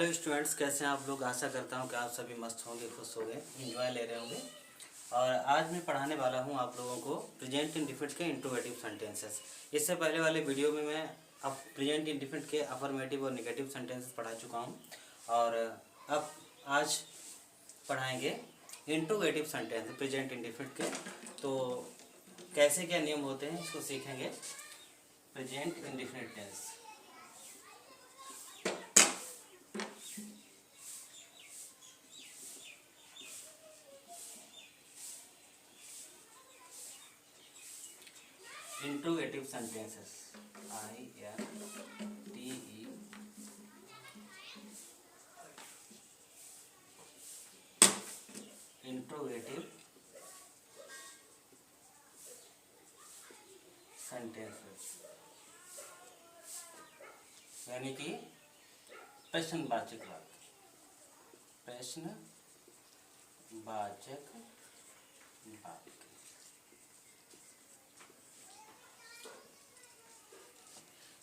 Hello students, कैसे हैं आप लोग। आशा करता हूं कि आप सभी मस्त होंगे, खुश होंगे, एंजॉय ले रहे होंगे। और आज मैं पढ़ाने वाला हूं आप लोगों को प्रेजेंट इंडेफिनिट के इंट्रोगेटिव सेंटेंसेस। इससे पहले वाले वीडियो में मैं अब प्रेजेंट इंडेफिनिट के अफर्मेटिव और नेगेटिव सेंटेंसेस पढ़ा चुका हूं और अब आज पढ़ाएंगे इंट्रोगेटिव सेंटेंस प्रेजेंट इंडेफिनिट के। तो कैसे क्या नियम होते हैं इसको सीखेंगे। Present indefinite tense, interrogative sentences, INTE interrogative sentences यानी कि प्रश्नवाचक वाक्य। प्रश्नवाचक वाक्य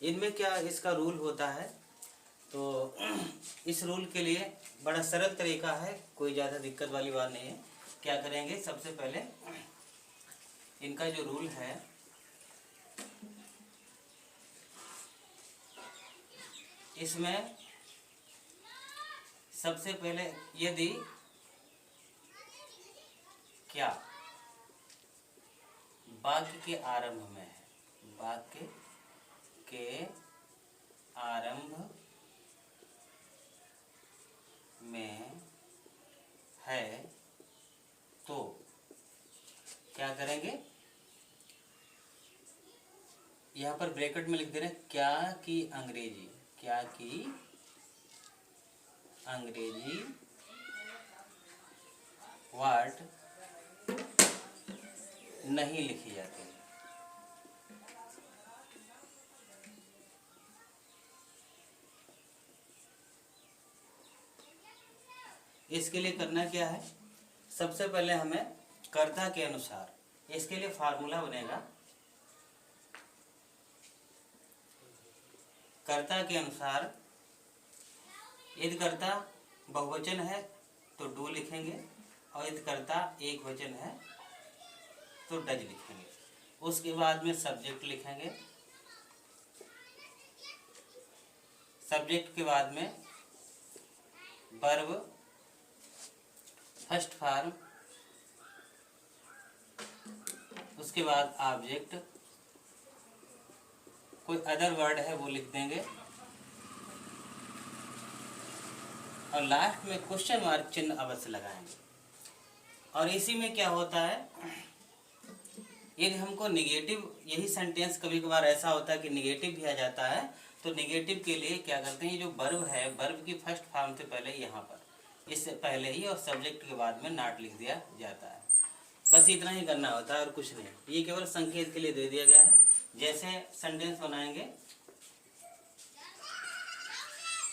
इनमें क्या इसका रूल होता है, तो इस रूल के लिए बड़ा सरल तरीका है, कोई ज़्यादा दिक्कत वाली बात नहीं है। क्या करेंगे, सबसे पहले इनका जो रूल है, इसमें सबसे पहले यदि क्या वाक्य के आरंभ में है, वाक्य के आरंभ में है तो क्या करेंगे, यहाँ पर ब्रैकेट में लिख दे रहे हैं क्या की अंग्रेजी, क्या की अंग्रेजी वर्ड नहीं लिखी जाती। इसके लिए करना क्या है, सबसे पहले हमें कर्ता के अनुसार, इसके लिए फार्मूला बनेगा। कर्ता के अनुसार यदि कर्ता बहुवचन है तो डू लिखेंगे और यदि कर्ता एक वचन है तो डज लिखेंगे। उसके बाद में सब्जेक्ट लिखेंगे, सब्जेक्ट के बाद में वर्ब फर्स्ट फॉर्म, उसके बाद ऑब्जेक्ट, कोई अदर वर्ड है वो लिख देंगे और लास्ट में क्वेश्चन मार्क चिन्ह अवश्य लगाएंगे। और इसी में क्या होता है, यदि हमको निगेटिव, यही सेंटेंस कभी कभार ऐसा होता है कि निगेटिव भी आ जाता है, तो निगेटिव के लिए क्या करते हैं, ये जो वर्ब है, वर्ब की फर्स्ट फॉर्म से पहले यहाँ पर, इससे पहले ही और सब्जेक्ट के बाद में नॉट लिख दिया जाता है। बस इतना ही करना होता है और कुछ नहीं, ये केवल संकेत के लिए दे दिया गया है। जैसे सेंटेंस बनाएंगे,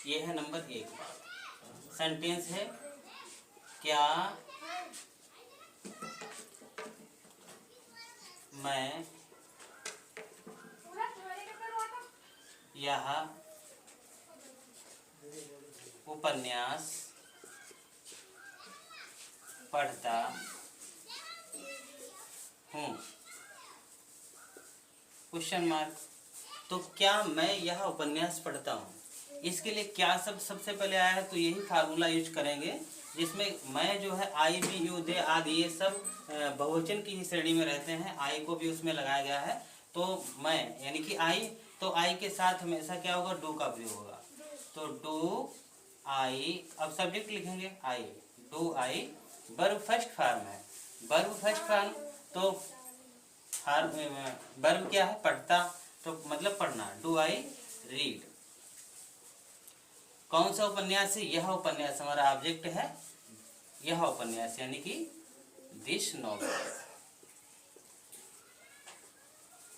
ये है नंबर 1 सेंटेंस है, क्या मैं यह उपन्यास पढ़ता हूँ, क्वेश्चन मार्क। तो क्या मैं यह उपन्यास पढ़ता हूँ, इसके लिए क्या सबसे पहले आया है, तो यही फार्मूला यूज करेंगे, जिसमें मैं जो है आई, भी, यू, दे आदि ये सब बहुवचन की ही श्रेणी में रहते हैं। आई को भी उसमें लगाया गया है, तो मैं यानी कि आई, तो आई के साथ हमेशा क्या होगा, डू का प्रयोग होगा। तो डू आई, अब सब्जेक्ट लिखेंगे I, do I, verb first form है, वर्ब फर्स्ट फॉर्म, तो वर्ब क्या है, पढ़ता, तो मतलब पढ़ना, डू आई रीड। कौन सा उपन्यास है, यह उपन्यास, हमारा ऑब्जेक्ट है यह उपन्यास यानी कि दिस नॉवेल,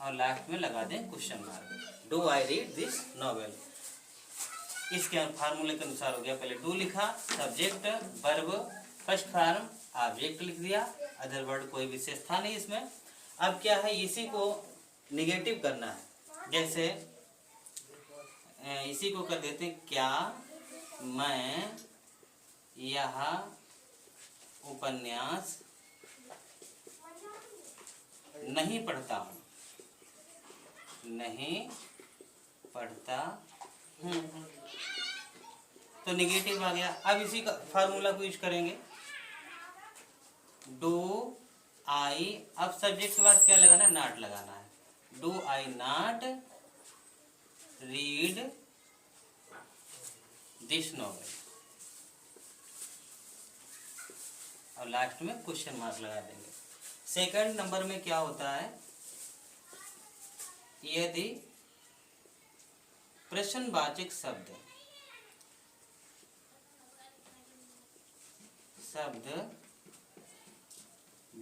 और लास्ट में लगा दें question mark, do I read this novel. इसके फार्मूले के अनुसार हो गया, पहले डू लिखा, subject, verb first form, object लिख दिया, अदर वर्ड कोई विशेष था नहीं इसमें। अब क्या है, इसी को निगेटिव करना है, जैसे इसी को कर देते हैं, क्या मैं यह उपन्यास नहीं पढ़ता हूँ, नहीं पढ़ता हूँ। तो नेगेटिव आ गया। अब इसी का फार्मूला को यूज करेंगे, डू आई, अब सब्जेक्ट के बाद क्या लगाना है, नॉट लगाना है। Do I not read this novel, और लास्ट में क्वेश्चन मार्क लगा देंगे। सेकंड नंबर में क्या होता है, यदि प्रश्नवाचक शब्द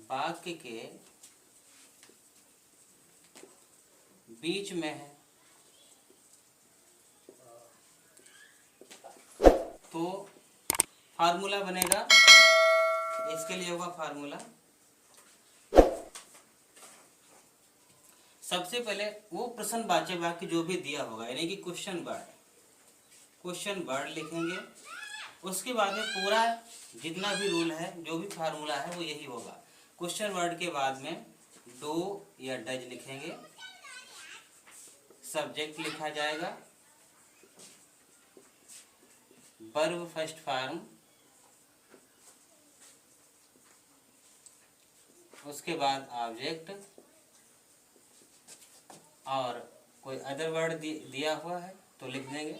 वाक्य के बीच में है तो फार्मूला बनेगा, इसके लिए होगा फार्मूला। सबसे पहले वो प्रश्नवाचक वाक्य जो भी दिया होगा, यानी कि क्वेश्चन वर्ड लिखेंगे। उसके बाद में पूरा जितना भी रूल है, जो भी फार्मूला है, वो यही होगा। क्वेश्चन वर्ड के बाद में डू या डज लिखेंगे, सब्जेक्ट लिखा जाएगा, वर्ब फर्स्ट फॉर्म, उसके बाद ऑब्जेक्ट, और कोई अदर वर्ड दिया हुआ है तो लिख देंगे,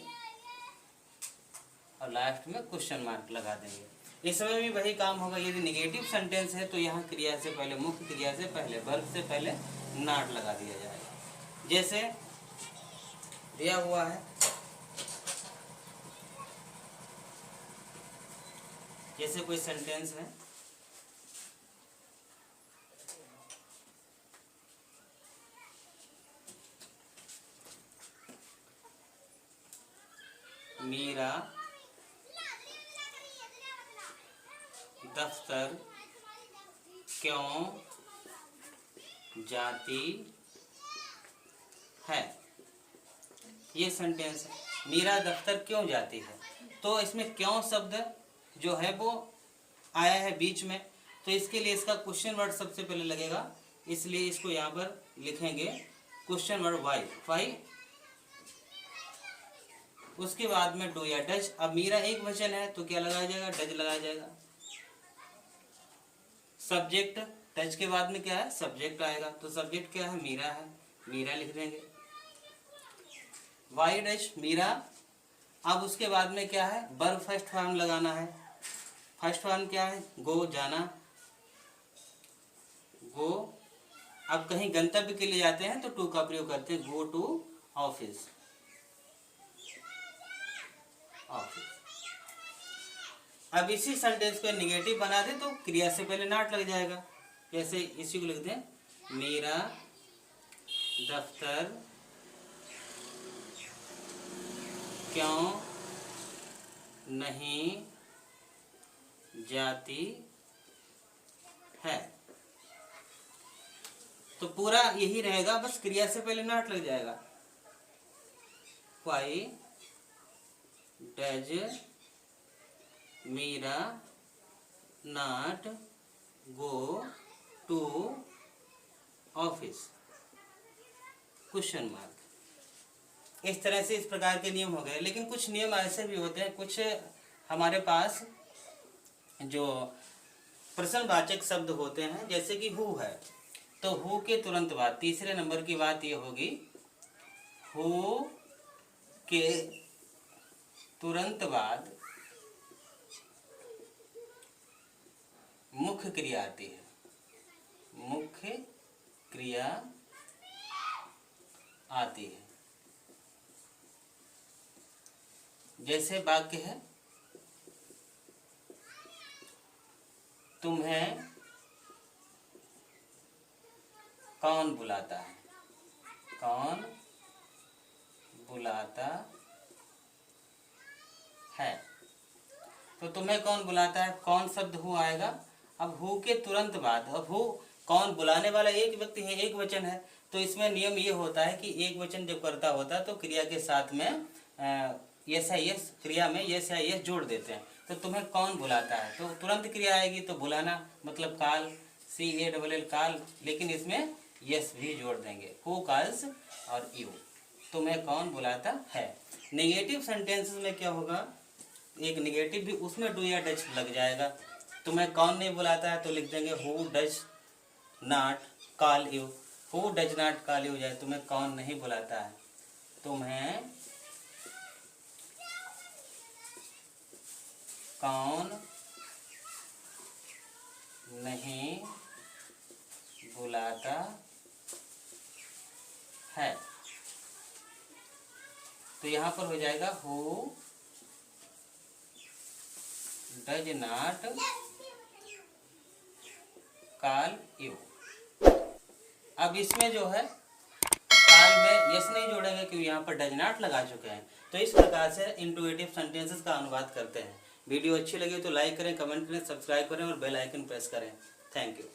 और लास्ट में क्वेश्चन मार्क लगा देंगे। इसमें भी वही काम होगा। यदि नेगेटिव सेंटेंस है तो यहाँ क्रिया से पहले, मुख्य क्रिया से पहले, वर्ब से पहले नॉट लगा दिया जाएगा। जैसे दिया हुआ है, जैसे कोई सेंटेंस है, मेरा दफ्तर क्यों जाती है, ये सेंटेंस है। मेरा दफ्तर क्यों जाती है, तो इसमें क्यों शब्द जो है वो आया है बीच में, तो इसके लिए इसका क्वेश्चन वर्ड सबसे पहले लगेगा, इसलिए इसको यहाँ पर लिखेंगे क्वेश्चन वर्ड वाई। उसके बाद में डू या डज। अब मेरा एक वचन है तो क्या लगाया जाएगा, डज लगाया जाएगा। सब्जेक्ट, डज के बाद में क्या है, सब्जेक्ट आएगा, तो सब्जेक्ट क्या है, मेरा है, मेरा लिख देंगे। वाई डज, मेरा। अब उसके बाद में क्या है, वर्ब फर्स्ट फॉर्म लगाना है। फर्स्ट फॉर्म क्या है, गो, जाना, गो। अब कहीं गंतव्य के लिए जाते हैं तो टू का प्रयोग करते हैं, गो टू ऑफिस। अब इसी सेंटेंस को निगेटिव बना दे तो क्रिया से पहले नॉट लग जाएगा। जैसे इसी को लिख दें, मेरा दफ्तर क्यों नहीं जाती है, तो पूरा यही रहेगा, बस क्रिया से पहले नॉट लग जाएगा। Why does Meera not go to office, question mark. इस तरह से इस प्रकार के नियम हो गए। लेकिन कुछ नियम ऐसे भी होते हैं, कुछ हमारे पास जो प्रश्नवाचक शब्द होते हैं, जैसे कि हु है, तो हु के तुरंत बाद तीसरे नंबर की बात ये होगी, हु के तुरंत बाद मुख्य क्रिया आती है, मुख्य क्रिया आती है। जैसे वाक्य है, तुम्हें कौन बुलाता है, कौन बुलाता है, तो तुम्हें कौन बुलाता है, कौन शब्द हु आएगा। अब हु के तुरंत बाद, अब हु कौन बुलाने वाला एक व्यक्ति है, एक वचन है, तो इसमें नियम ये होता है कि एक वचन जब करता होता है तो क्रिया के साथ में यस या यस क्रिया में यस या यस जोड़ देते हैं, तो तुम्हें कौन बुलाता है, तो तुरंत क्रिया आएगी, तो बुलाना मतलब काल, CALL काल, लेकिन इसमें यस भी जोड़ देंगे, हु कॉल्स और यू, तुम्हें कौन बुलाता है। नेगेटिव सेंटेंसेस में क्या होगा, एक नेगेटिव भी, उसमें डू या डज लग जाएगा। तुम्हें कौन नहीं बुलाता है तो लिख देंगे who does not call you, who does not call you जाए, तुम्हें कौन नहीं बुलाता है, तुम्हें कौन नहीं बुलाता है, तो यहाँ पर हो जाएगा who does not call you. अब इसमें जो है काल में यस नहीं जोड़ेंगे क्योंकि यहाँ पर डज नॉट लगा चुके हैं। तो इस प्रकार से इंट्रोगेटिव सेंटेंसेस का अनुवाद करते हैं। वीडियो अच्छी लगी तो लाइक करें, कमेंट करें, सब्सक्राइब करें और बेल आइकन प्रेस करें। Thank you.